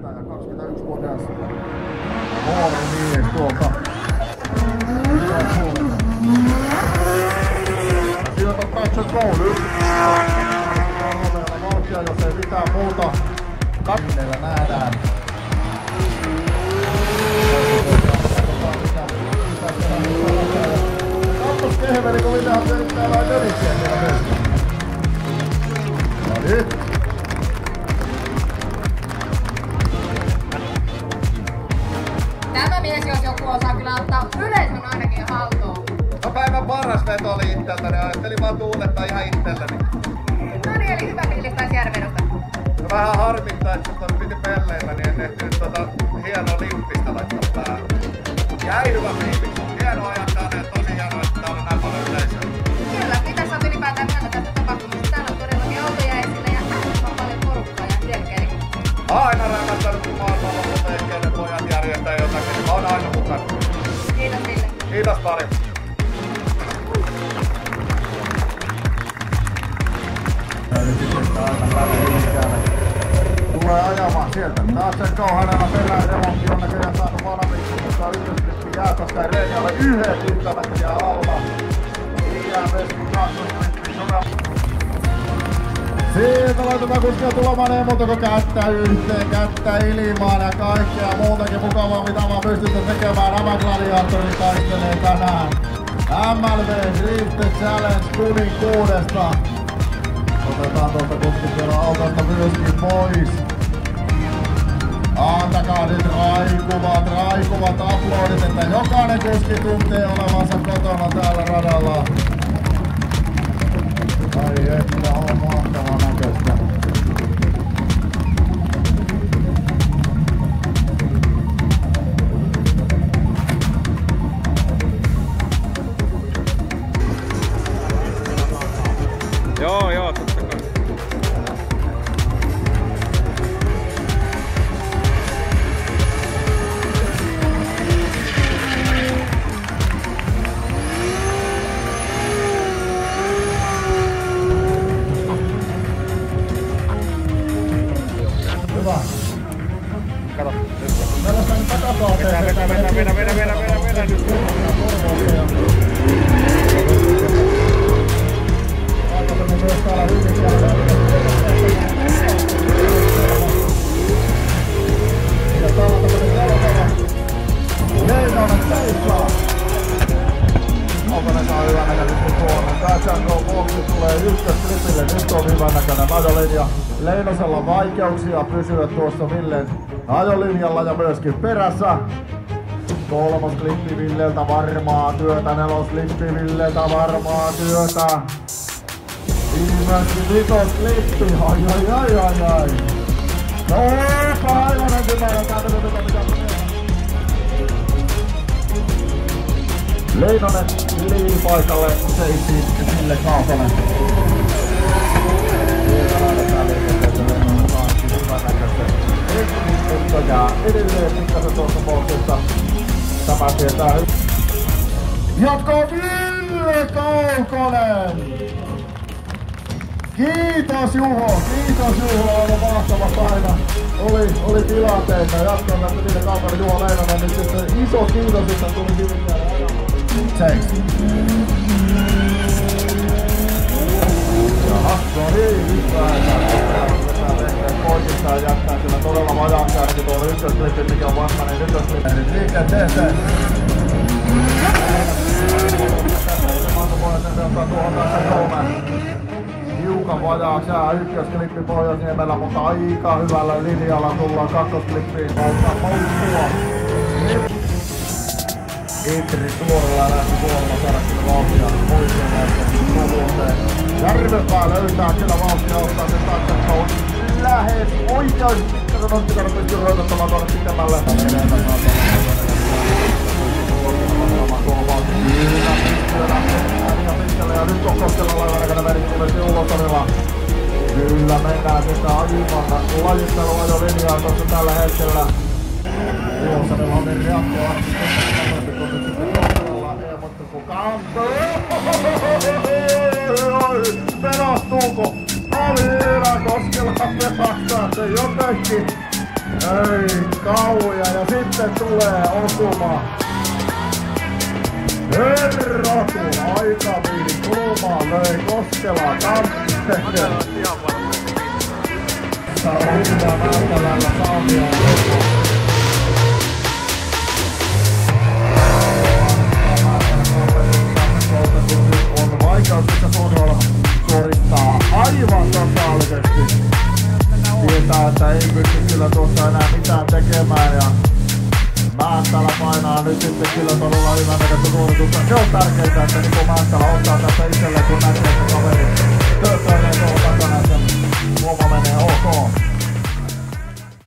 Yrittäjä 21-vuotias nuori mies tuolta. Sieltä on touch and go nyt. Vauhtia, jos ei mitään muuta. Katneella nähdään. Kappos kehveli, kun Ville on tehnyt täällä neliksiä siellä myöskin. No nyt. Tämä mies, jos joku osaa kyllä ottaa yleisön ainakin haltuun. No päivän paras veto oli itseltäni, ajattelin vaan tuuletta ihan itselleni. No niin, eli hyvä fiilis taisi järvedosta. No vähän harmittaa, että se piti pelleillä, niin en ehtinyt hienoa limppistä laittaa päälle. Jäi hyvä fiilis. Hieno ajattaa, että tosi hienoa, että täällä on näin paljon yleisöä. Kyllä, mitä sä oot ylipäätään mieltä tästä tapahtumasta? Täällä on todellakin autoja esillä ja on paljon porukkaa ja selkeä. Aina rämättänyt, kun maailmalla on tehkeinen pojat järjestää jotakin, niin mä oon aina mukana. Kiitos Ville. Kiitos paljon. Tulee ajamaan sieltä. Taas sen kauhanella perään remontti on näköjään saanut valmiiksi, mutta ykkösklippi jää, koska ei reeni ole yhden yhtämättiä alla. Niin jää myöskin kakkosklippi sura. Siitä laitetaan kuskia tulemaan, ei muuta kuin kättä yhteen, kättä ilmaan ja kaikkea muutakin mukavaa, mitä mä pystytään tekemään. Nämä gladiaattorit taistelee tänään MLV Drift Challenge kuninkuudesta. Otetaan tuolta kuskikierron autosta myöskin pois. Antakaa nyt raikuvat aplodit, että jokainen kuski tuntee olevansa kotona täällä radalla. Ai että on mahtavan näköistä. Joo, totta kai. Hyvä. Kato. Tällaista nyt takapaateen. Vedä nyt. Aikaisemmin myös täällä hyvin siellä. Ja täällä on tämmönen jalkava. Leinonen seisoo. Onko ne saa hyvän näköisesti tuonne? Katsanko boksi tulee ykkösklipille. Nyt on hyvän näköinen ajolinja. Leinosella on vaikeuksia pysyä tuossa Villen ajolinjalla ja myöskin perässä. Kolmosklippi Villeltä varmaa työtä. Nelosklippi Villeltä varmaa työtä. Viimeisin vitosklippi. Ai. No aivan kymmenen täältä mitä Leinonen liipaikalle seisiin ja sille Kaaponen. Sieltä lähdetään liikenteeseen Leinonen saankin hyvän näköisen mutta jää edelleen pikkasen tuossa boksissa. Tämä tietää hyvin. Jatkoo Ville Kaukonen! Kiitos Juho, ollut mahtava paina. Oli tilanteita, jatkoin tästä Ville Kaukonen, Juho Leinonen, nyt sitten iso kiitos, että tuli hyvin jäädä ajamaan. Thanks. Jaha, no niin, nyt lähdetään poikistaan jättää kyllä todella vajaan kärki tuolla ykkösklippi, mikä on vastainen ykkösklippi. Nyt liikenteeseen. Hiukan vajaaksi jää ykkösklippi Pohjoisniemellä, mutta aika hyvällä linjalla tullaan kakkosklippiin. Ottaa poukkua. Itri suoralla lähti suoralla saada kyllä vauhtia muistiin näistä. Järvenpää löytää kyllä vauhtia ottaa sen taksakoon. Lähes oikein. Sitten on pitänyt pystyä röytättämään tuonne pitemmälle. Ja nyt on Koskelan laivan aikana vedittiin Ulotorilla. Kyllä mennään sitä aivan lajittelua jo linjaa tuossa tällä hetkellä. Ulotorilla on niin reaktoa. Kun nyt sitten Koskelalla ilmoittu kun kantoo. Pelastuuko? Oli hyvä Koskela pelastaa se jotenkin. Ei kauja ja sitten tulee osuma. Herratu, aika viini kulmaan löi Koskela Tampereen. Saunia Määtälällä Saamia on vaikeus, että Sonholm suorittaa aivan totaalisesti. Tietää, että ei pysty kyllä tuossa enää mitään tekemään ja Määttälä painaa nyt sitten kyllä todella hyvän näköistä suoritusta. Se on tärkeintä, että Niko Määttälä ottaa tästä itselleen, kun näkee, että kaveri töötöilee tuolla takana, että huoma menee ok.